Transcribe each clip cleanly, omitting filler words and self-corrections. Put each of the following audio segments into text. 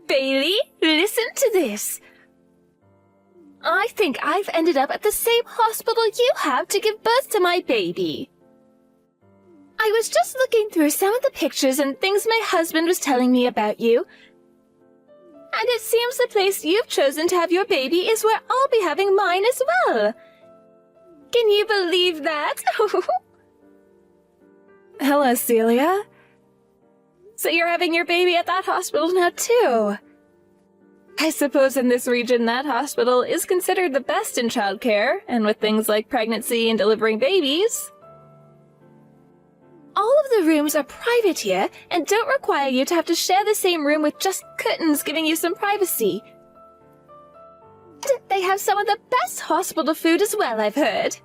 Bailey, listen to this. I think I've ended up at the same hospital you have to give birth to my baby. I was just looking through some of the pictures and things my husband was telling me about you. And it seems the place you've chosen to have your baby is where I'll be having mine as well. Can you believe that? Hello, Celia. So you're having your baby at that hospital now, too. I suppose in this region that hospital is considered the best in childcare, and with things like pregnancy and delivering babies. All of the rooms are private here, and don't require you to have to share the same room with just curtains giving you some privacy. They have some of the best hospital food as well, I've heard.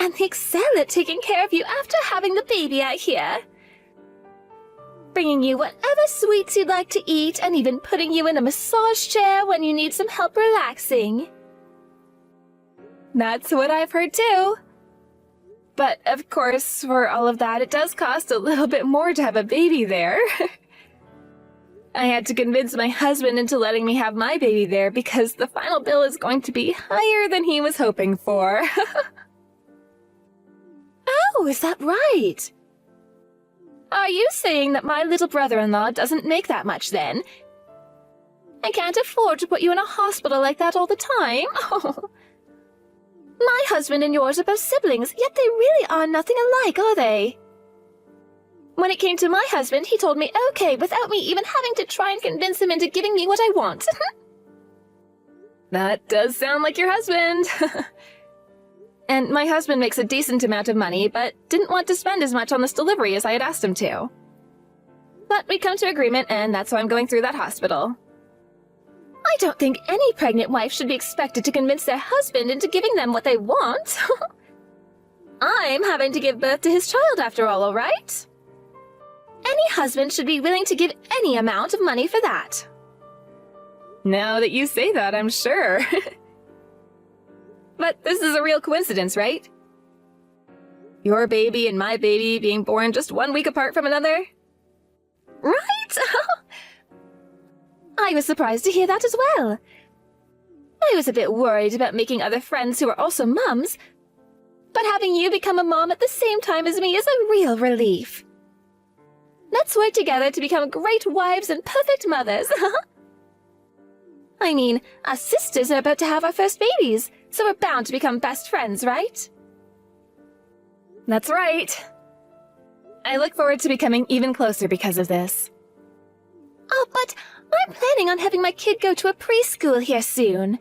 And they excel at taking care of you after having the baby out here. Bringing you whatever sweets you'd like to eat, and even putting you in a massage chair when you need some help relaxing. That's what I've heard too. But, of course, for all of that, it does cost a little bit more to have a baby there. I had to convince my husband into letting me have my baby there because the final bill is going to be higher than he was hoping for. Oh, is that right? Are you saying that my little brother-in-law doesn't make that much, then? I can't afford to put you in a hospital like that all the time. Oh. My husband and yours are both siblings, yet they really are nothing alike, are they? When it came to my husband, he told me okay without me even having to try and convince him into giving me what I want. That does sound like your husband. And my husband makes a decent amount of money, but didn't want to spend as much on this delivery as I had asked him to. But we come to agreement, and that's why I'm going through that hospital. I don't think any pregnant wife should be expected to convince their husband into giving them what they want. I'm having to give birth to his child after all right? Any husband should be willing to give any amount of money for that. Now that you say that, I'm sure. But this is a real coincidence, right? Your baby and my baby being born just 1 week apart from another? Right? I was surprised to hear that as well. I was a bit worried about making other friends who are also mums, but having you become a mom at the same time as me is a real relief. Let's work together to become great wives and perfect mothers. I mean, us sisters are about to have our first babies, so we're bound to become best friends, right? That's right. I look forward to becoming even closer because of this. Oh, but I'm planning on having my kid go to a preschool here soon.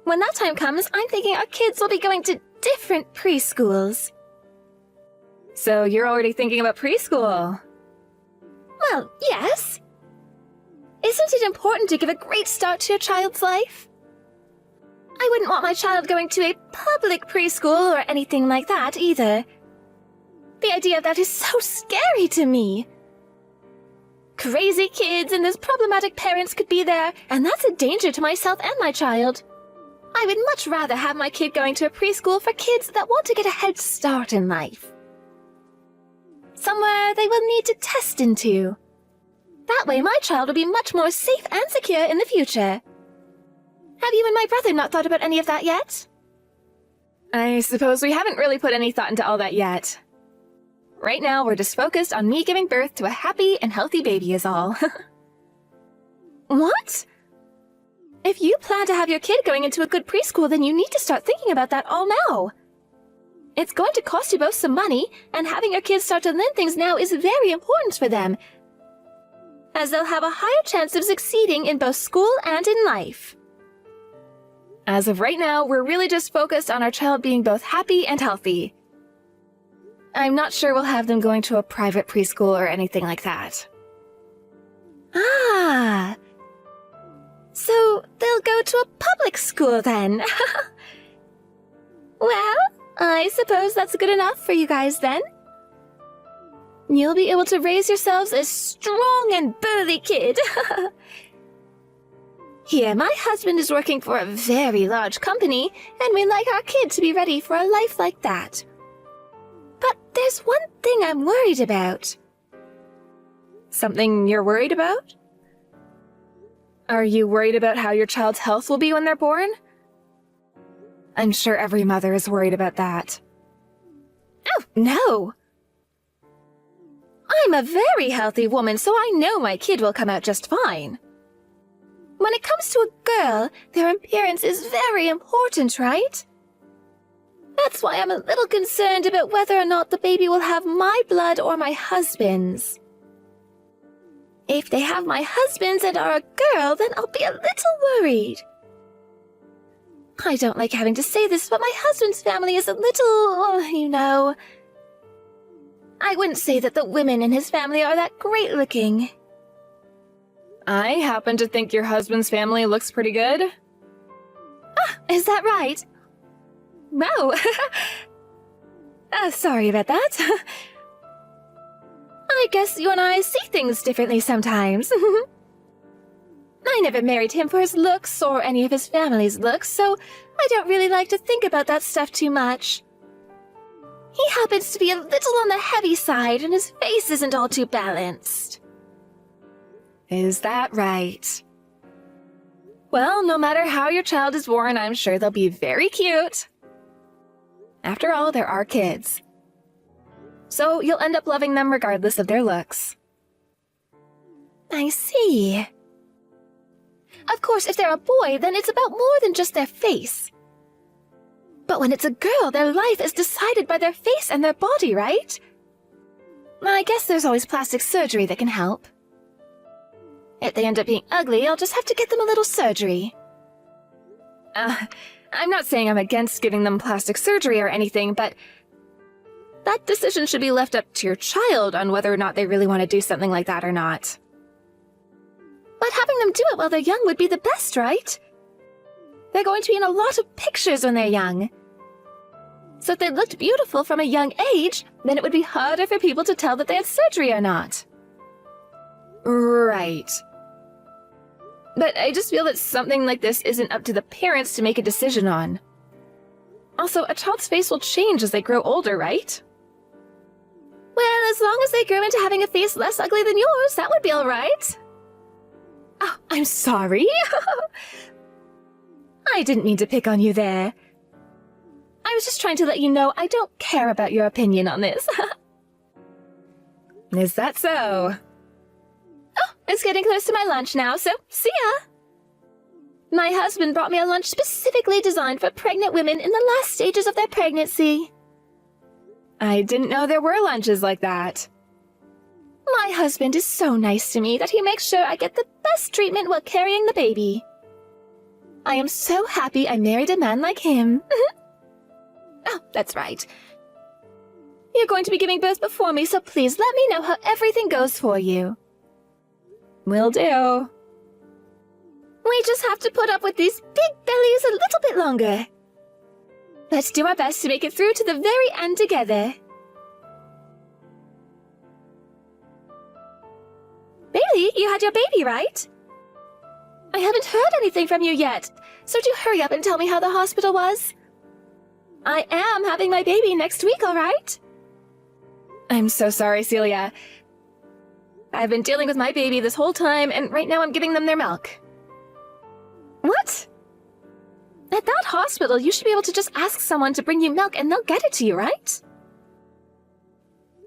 When that time comes, I'm thinking our kids will be going to different preschools. So you're already thinking about preschool? Well, yes. Isn't it important to give a great start to your child's life? I wouldn't want my child going to a public preschool or anything like that either. The idea of that is so scary to me. Crazy kids and those problematic parents could be there, and that's a danger to myself and my child. I would much rather have my kid going to a preschool for kids that want to get a head start in life. Somewhere they will need to test into. That way my child will be much more safe and secure in the future. Have you and my brother not thought about any of that yet? I suppose we haven't really put any thought into all that yet. Right now, we're just focused on me giving birth to a happy and healthy baby is all. What? If you plan to have your kid going into a good preschool, then you need to start thinking about that all now. It's going to cost you both some money, and having your kids start to learn things now is very important for them, as they'll have a higher chance of succeeding in both school and in life. As of right now, we're really just focused on our child being both happy and healthy. I'm not sure we'll have them going to a private preschool or anything like that. Ah! So they'll go to a public school then. Well, I suppose that's good enough for you guys then. You'll be able to raise yourselves a strong and burly kid. Here, my husband is working for a very large company, and we'd like our kid to be ready for a life like that. But there's one thing I'm worried about. Something you're worried about? Are you worried about how your child's health will be when they're born? I'm sure every mother is worried about that. Oh, no! I'm a very healthy woman, so I know my kid will come out just fine. When it comes to a girl, their appearance is very important, right? That's why I'm a little concerned about whether or not the baby will have my blood or my husband's. If they have my husband's and are a girl, then I'll be a little worried. I don't like having to say this, but my husband's family is a little, you know... I wouldn't say that the women in his family are that great looking. I happen to think your husband's family looks pretty good. Ah, is that right? Wow. Sorry about that. I guess you and I see things differently sometimes. I never married him for his looks or any of his family's looks, so I don't really like to think about that stuff too much. He happens to be a little on the heavy side, and his face isn't all too balanced. Is that right? Well, no matter how your child is born, I'm sure they'll be very cute. After all, there are kids. So you'll end up loving them regardless of their looks. I see. Of course, if they're a boy, then it's about more than just their face. But when it's a girl, their life is decided by their face and their body, right? I guess there's always plastic surgery that can help. If they end up being ugly, I'll just have to get them a little surgery. I'm not saying I'm against giving them plastic surgery or anything, but that decision should be left up to your child on whether or not they really want to do something like that or not. But having them do it while they're young would be the best, right? They're going to be in a lot of pictures when they're young. So if they looked beautiful from a young age, then it would be harder for people to tell that they had surgery or not. Right. But I just feel that something like this isn't up to the parents to make a decision on. Also, a child's face will change as they grow older, right? Well, as long as they grow into having a face less ugly than yours, that would be all right. Oh, I'm sorry. I didn't mean to pick on you there. I was just trying to let you know I don't care about your opinion on this. Is that so? Oh, it's getting close to my lunch now, so see ya! My husband brought me a lunch specifically designed for pregnant women in the last stages of their pregnancy. I didn't know there were lunches like that. My husband is so nice to me that he makes sure I get the best treatment while carrying the baby. I am so happy I married a man like him. Oh, that's right. You're going to be giving birth before me, so please let me know how everything goes for you. Will do. We just have to put up with these big bellies a little bit longer. Let's do our best to make it through to the very end together. Bailey, you had your baby, right? I haven't heard anything from you yet, so do hurry up and tell me how the hospital was. I am having my baby next week, all right? I'm so sorry, Celia. I've been dealing with my baby this whole time, and right now I'm giving them their milk. What? At that hospital, you should be able to just ask someone to bring you milk and they'll get it to you, right?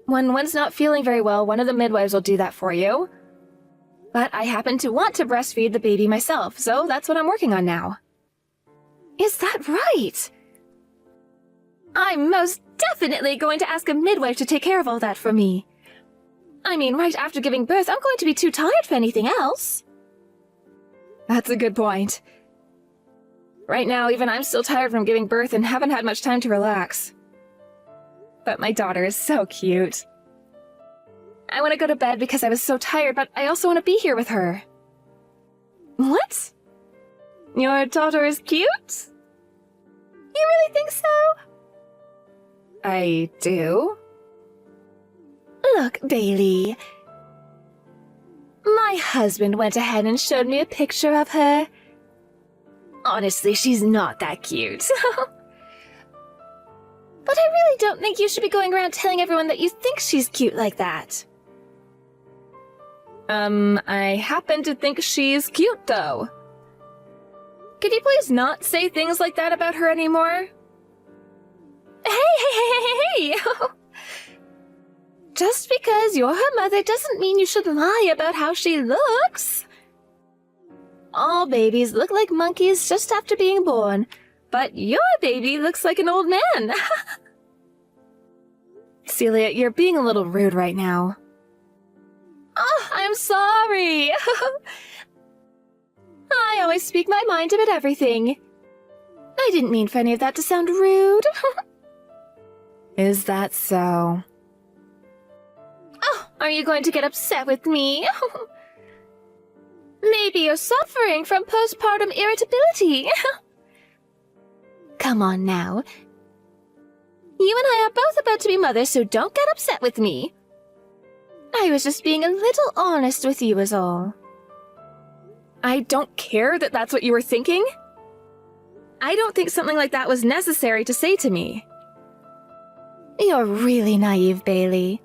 When one's not feeling very well, one of the midwives will do that for you. But I happen to want to breastfeed the baby myself, so that's what I'm working on now. Is that right? I'm most definitely going to ask a midwife to take care of all that for me. I mean, right after giving birth, I'm going to be too tired for anything else. That's a good point. Right now, even I'm still tired from giving birth and haven't had much time to relax. But my daughter is so cute. I want to go to bed because I was so tired, but I also want to be here with her. What? Your daughter is cute? You really think so? I do. Look, Bailey. My husband went ahead and showed me a picture of her. Honestly, she's not that cute. But I really don't think you should be going around telling everyone that you think she's cute like that. I happen to think she's cute, though. Could you please not say things like that about her anymore? Hey! Just because you're her mother doesn't mean you should lie about how she looks. All babies look like monkeys just after being born, but your baby looks like an old man. Celia, you're being a little rude right now. Oh, I'm sorry. I always speak my mind about everything. I didn't mean for any of that to sound rude. Is that so? Oh, are you going to get upset with me? Maybe you're suffering from postpartum irritability. Come on now. You and I are both about to be mothers, so don't get upset with me. I was just being a little honest with you is all. I don't care that that's what you were thinking. I don't think something like that was necessary to say to me. You're really naive, Bailey.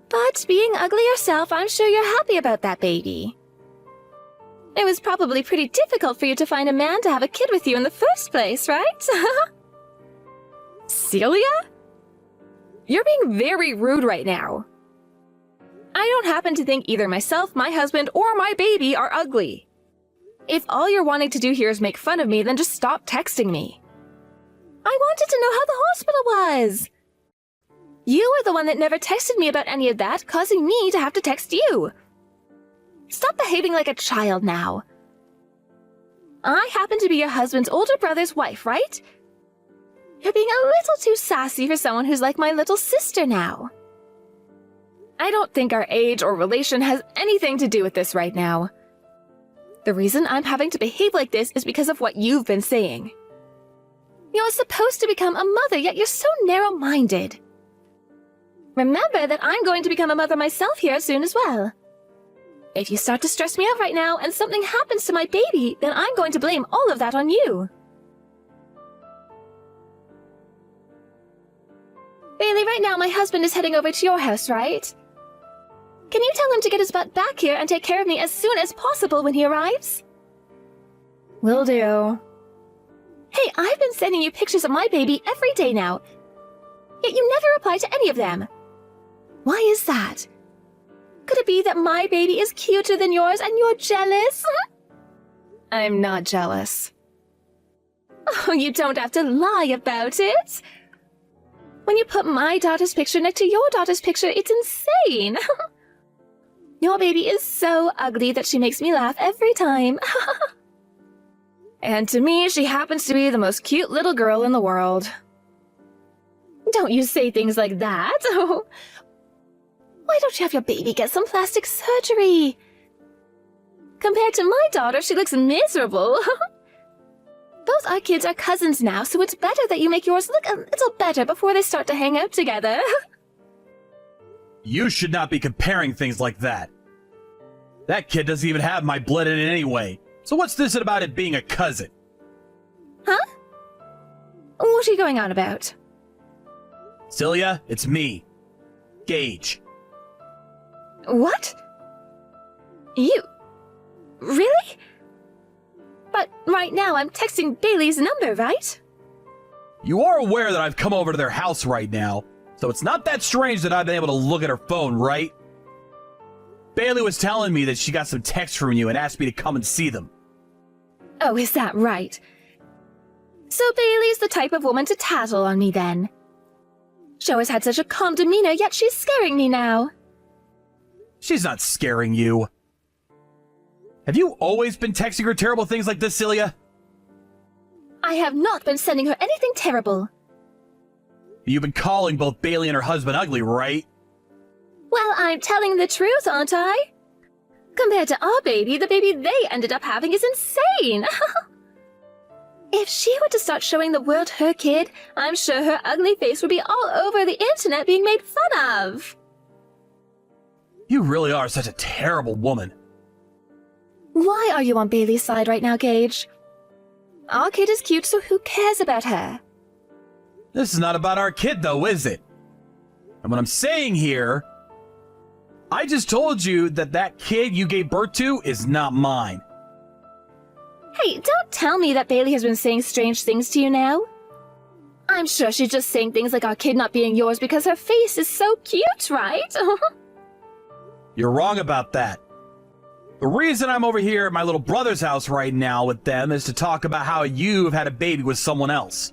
But being ugly yourself, I'm sure you're happy about that baby. It was probably pretty difficult for you to find a man to have a kid with you in the first place, right? Celia? You're being very rude right now. I don't happen to think either myself, my husband, or my baby are ugly. If all you're wanting to do here is make fun of me, then just stop texting me. I wanted to know how the hospital was. You were the one that never texted me about any of that, causing me to have to text you. Stop behaving like a child now. I happen to be your husband's older brother's wife, right? You're being a little too sassy for someone who's like my little sister now. I don't think our age or relation has anything to do with this right now. The reason I'm having to behave like this is because of what you've been saying. You're supposed to become a mother, yet you're so narrow-minded. Remember that I'm going to become a mother myself here soon as well. If you start to stress me out right now and something happens to my baby, then I'm going to blame all of that on you. Bailey, right now my husband is heading over to your house, right? Can you tell him to get his butt back here and take care of me as soon as possible when he arrives? Will do. Hey, I've been sending you pictures of my baby every day now, yet you never reply to any of them. Why is that? Could it be that my baby is cuter than yours and you're jealous? I'm not jealous. Oh, you don't have to lie about it. When you put my daughter's picture next to your daughter's picture, it's insane. Your baby is so ugly that she makes me laugh every time. And to me, she happens to be the most cute little girl in the world. Don't you say things like that. Why don't you have your baby get some plastic surgery? Compared to my daughter, she looks miserable. Both our kids are cousins now, so it's better that you make yours look a little better before they start to hang out together. You should not be comparing things like that. That kid doesn't even have my blood in it anyway. So what's this about it being a cousin? Huh? What are you going on about? Celia, it's me. Gage. What? You... Really? But right now I'm texting Bailey's number, right? You are aware that I've come over to their house right now, so it's not that strange that I've been able to look at her phone, right? Bailey was telling me that she got some texts from you and asked me to come and see them. Oh, is that right? So Bailey's the type of woman to tattle on me then. She always had such a calm demeanor, yet she's scaring me now. She's not scaring you. Have you always been texting her terrible things like this, Celia? I have not been sending her anything terrible. You've been calling both Bailey and her husband ugly, right? Well, I'm telling the truth, aren't I? Compared to our baby, the baby they ended up having is insane. If she were to start showing the world her kid, I'm sure her ugly face would be all over the internet being made fun of. You really are such a terrible woman. Why are you on Bailey's side right now, Gage? Our kid is cute, so who cares about her? This is not about our kid, though, is it? And what I'm saying here I just told you that that kid you gave birth to is not mine. Hey, don't tell me that Bailey has been saying strange things to you now. I'm sure she's just saying things like our kid not being yours because her face is so cute, right? You're wrong about that. The reason I'm over here at my little brother's house right now with them is to talk about how you've had a baby with someone else.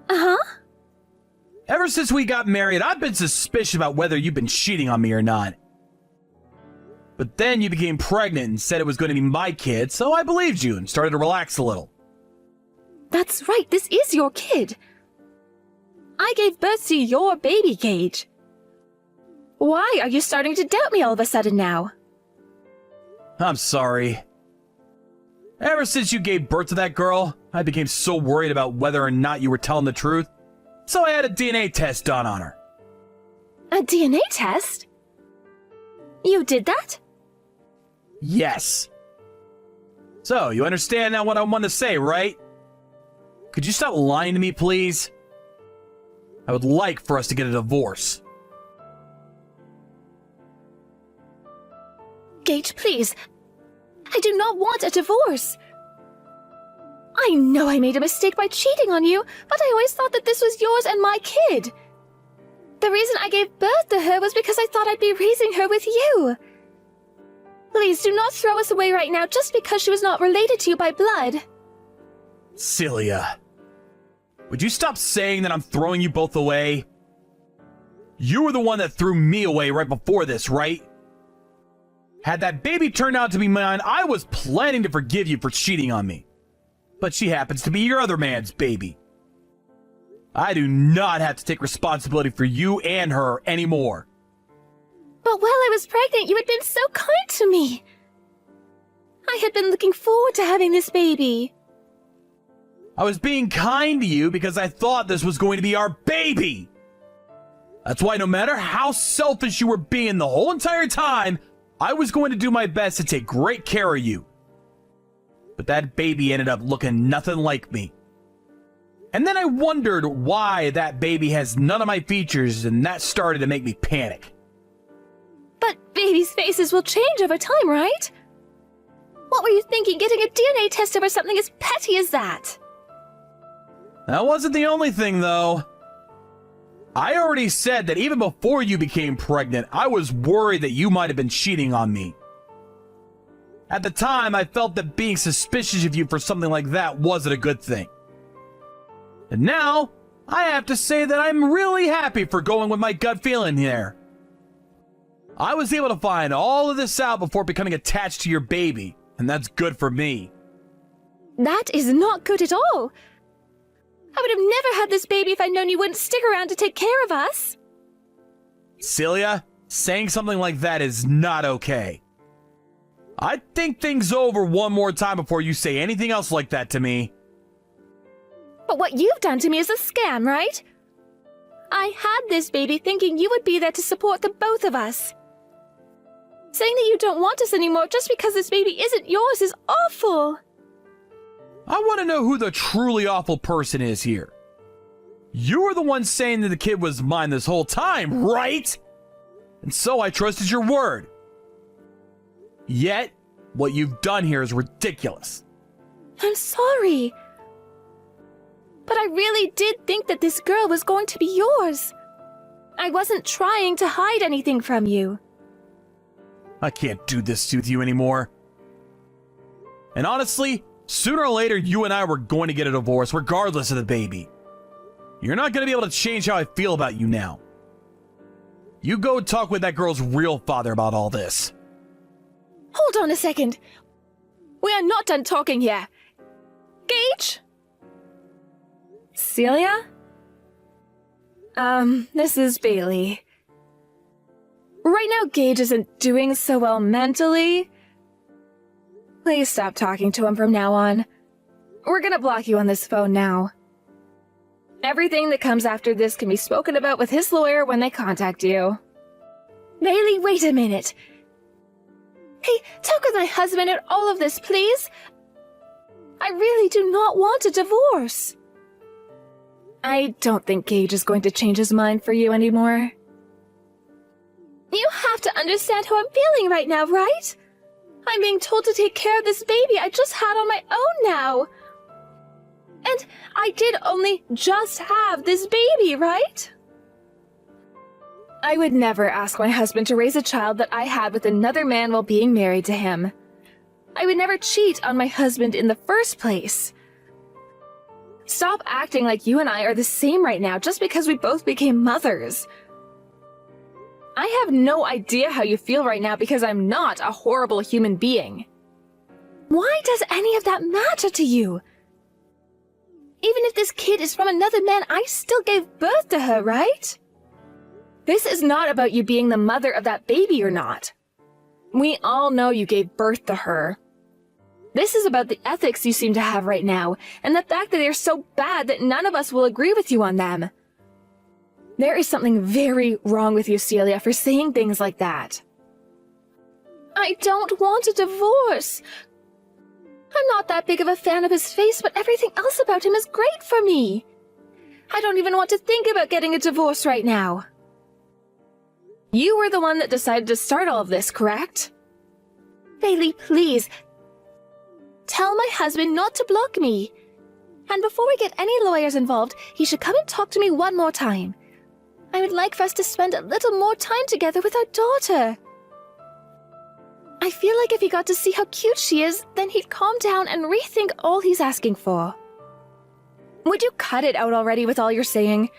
Uh-huh. Ever since we got married, I've been suspicious about whether you've been cheating on me or not. But then you became pregnant and said it was going to be my kid, so I believed you and started to relax a little. That's right, this is your kid. I gave birth to your baby, Gage. Why are you starting to doubt me all of a sudden now? I'm sorry. Ever since you gave birth to that girl, I became so worried about whether or not you were telling the truth, so I had a DNA test done on her. A DNA test? You did that? Yes. So, you understand now what I want to say, right? Could you stop lying to me, please? I would like for us to get a divorce. Gage, please. I do not want a divorce. I know I made a mistake by cheating on you, but I always thought that this was yours and my kid. The reason I gave birth to her was because I thought I'd be raising her with you. Please do not throw us away right now just because she was not related to you by blood. Celia, would you stop saying that I'm throwing you both away? You were the one that threw me away right before this, right? Had that baby turned out to be mine, I was planning to forgive you for cheating on me. But she happens to be your other man's baby. I do not have to take responsibility for you and her anymore. But while I was pregnant, you had been so kind to me. I had been looking forward to having this baby. I was being kind to you because I thought this was going to be our baby. That's why no matter how selfish you were being the whole entire time, I was going to do my best to take great care of you. But that baby ended up looking nothing like me. And then I wondered why that baby has none of my features, and that started to make me panic. But babies' faces will change over time, right? What were you thinking, getting a DNA test over something as petty as that? That wasn't the only thing, though. I already said that even before you became pregnant, I was worried that you might have been cheating on me. At the time, I felt that being suspicious of you for something like that wasn't a good thing. And now, I have to say that I'm really happy for going with my gut feeling here. I was able to find all of this out before becoming attached to your baby, and that's good for me. That is not good at all. I would have never had this baby if I'd known you wouldn't stick around to take care of us. Celia, saying something like that is not okay. I'd think things over one more time before you say anything else like that to me. But what you've done to me is a scam, right? I had this baby thinking you would be there to support the both of us. Saying that you don't want us anymore just because this baby isn't yours is awful. I want to know who the truly awful person is here. You were the one saying that the kid was mine this whole time, right? And so I trusted your word. Yet, what you've done here is ridiculous. I'm sorry. But I really did think that this girl was going to be yours. I wasn't trying to hide anything from you. I can't do this with you anymore. And honestly, sooner or later, you and I were going to get a divorce, regardless of the baby. You're not going to be able to change how I feel about you now. You go talk with that girl's real father about all this. Hold on a second. We are not done talking here. Gage? Celia? This is Bailey. Right now, Gage isn't doing so well mentally. Please stop talking to him from now on. We're gonna block you on this phone now. Everything that comes after this can be spoken about with his lawyer when they contact you. Bailey, wait a minute. Hey, talk with my husband and all of this, please. I really do not want a divorce. I don't think Gage is going to change his mind for you anymore. You have to understand how I'm feeling right now, right? I'm being told to take care of this baby I just had on my own now. And I did only just have this baby, right? I would never ask my husband to raise a child that I had with another man while being married to him. I would never cheat on my husband in the first place. Stop acting like you and I are the same right now just because we both became mothers. I have no idea how you feel right now because I'm not a horrible human being. Why does any of that matter to you? Even if this kid is from another man, I still gave birth to her, right? This is not about you being the mother of that baby or not. We all know you gave birth to her. This is about the ethics you seem to have right now, and the fact that they're so bad that none of us will agree with you on them. There is something very wrong with you, Celia, for saying things like that. I don't want a divorce. I'm not that big of a fan of his face, but everything else about him is great for me. I don't even want to think about getting a divorce right now. You were the one that decided to start all of this, correct? Bailey, please. Tell my husband not to block me. And before we get any lawyers involved, he should come and talk to me one more time. I would like for us to spend a little more time together with our daughter. I feel like if he got to see how cute she is, then he'd calm down and rethink all he's asking for. Would you cut it out already with all you're saying?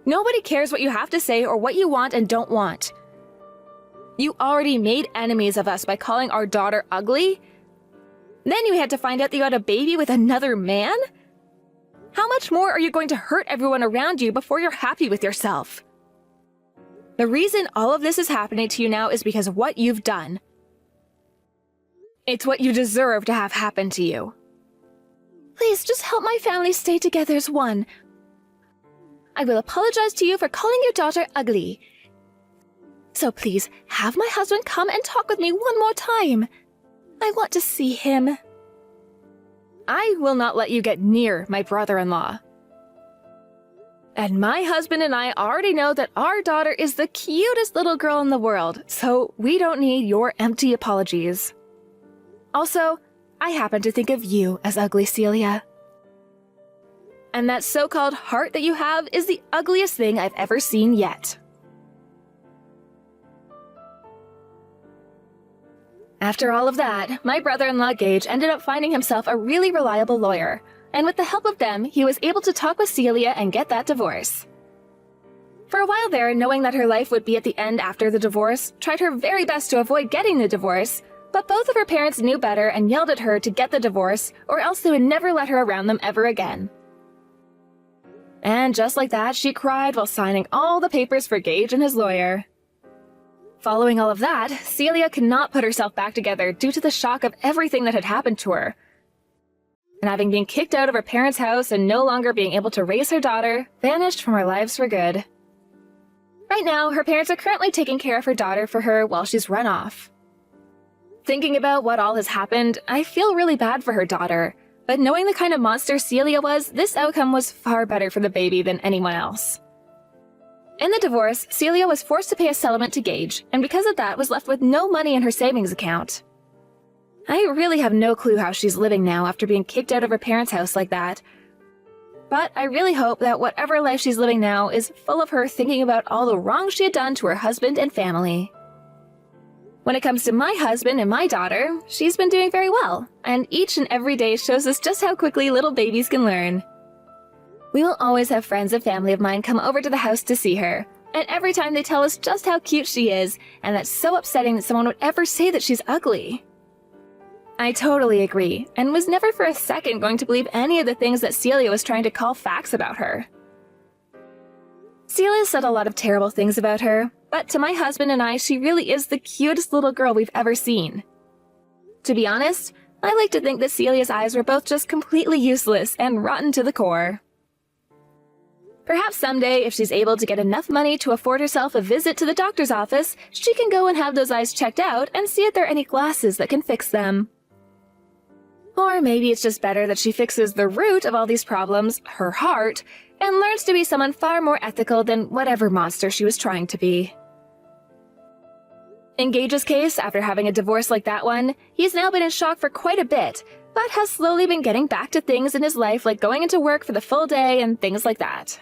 Nobody cares what you have to say or what you want and don't want. You already made enemies of us by calling our daughter ugly. Then you had to find out that you had a baby with another man? How much more are you going to hurt everyone around you before you're happy with yourself? The reason all of this is happening to you now is because of what you've done. It's what you deserve to have happen to you. Please, just help my family stay together as one. I will apologize to you for calling your daughter ugly. So please, have my husband come and talk with me one more time. I want to see him. I will not let you get near my brother-in-law. And my husband and I already know that our daughter is the cutest little girl in the world, so we don't need your empty apologies. Also, I happen to think of you as ugly, Celia. And that so-called heart that you have is the ugliest thing I've ever seen yet. After all of that, my brother-in-law Gage ended up finding himself a really reliable lawyer, and with the help of them, he was able to talk with Celia and get that divorce. For a while there, knowing that her life would be at the end after the divorce, tried her very best to avoid getting the divorce, but both of her parents knew better and yelled at her to get the divorce, or else they would never let her around them ever again. And just like that, she cried while signing all the papers for Gage and his lawyer. Following all of that, Celia could not put herself back together due to the shock of everything that had happened to her. And having been kicked out of her parents' house and no longer being able to raise her daughter, vanished from her lives for good. Right now, her parents are currently taking care of her daughter for her while she's run off. Thinking about what all has happened, I feel really bad for her daughter, but knowing the kind of monster Celia was, this outcome was far better for the baby than anyone else. In the divorce, Celia was forced to pay a settlement to Gage, and because of that was left with no money in her savings account. I really have no clue how she's living now after being kicked out of her parents' house like that. But I really hope that whatever life she's living now is full of her thinking about all the wrong she had done to her husband and family. When it comes to my husband and my daughter, she's been doing very well, and each and every day shows us just how quickly little babies can learn. We will always have friends and family of mine come over to the house to see her, and every time they tell us just how cute she is, and that's so upsetting that someone would ever say that she's ugly. I totally agree, and was never for a second going to believe any of the things that Celia was trying to call facts about her. Celia said a lot of terrible things about her, but to my husband and I, she really is the cutest little girl we've ever seen. To be honest, I like to think that Celia's eyes were both just completely useless and rotten to the core. Perhaps someday, if she's able to get enough money to afford herself a visit to the doctor's office, she can go and have those eyes checked out and see if there are any glasses that can fix them. Or maybe it's just better that she fixes the root of all these problems, her heart, and learns to be someone far more ethical than whatever monster she was trying to be. In Gage's case, after having a divorce like that one, he's now been in shock for quite a bit, but has slowly been getting back to things in his life like going into work for the full day and things like that.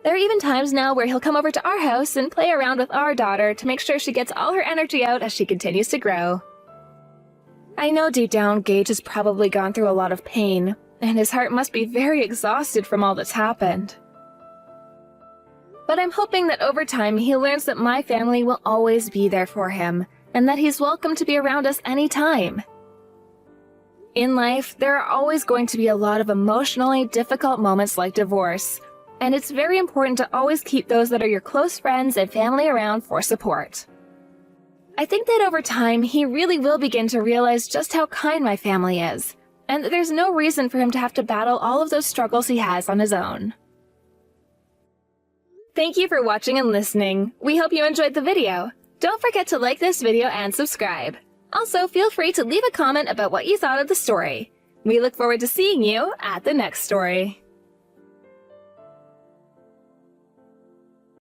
There are even times now where he'll come over to our house and play around with our daughter to make sure she gets all her energy out as she continues to grow. I know deep down Gage has probably gone through a lot of pain, and his heart must be very exhausted from all that's happened. But I'm hoping that over time he learns that my family will always be there for him, and that he's welcome to be around us anytime. In life, there are always going to be a lot of emotionally difficult moments like divorce, and it's very important to always keep those that are your close friends and family around for support. I think that over time, he really will begin to realize just how kind my family is, and that there's no reason for him to have to battle all of those struggles he has on his own. Thank you for watching and listening. We hope you enjoyed the video. Don't forget to like this video and subscribe. Also, feel free to leave a comment about what you thought of the story. We look forward to seeing you at the next story.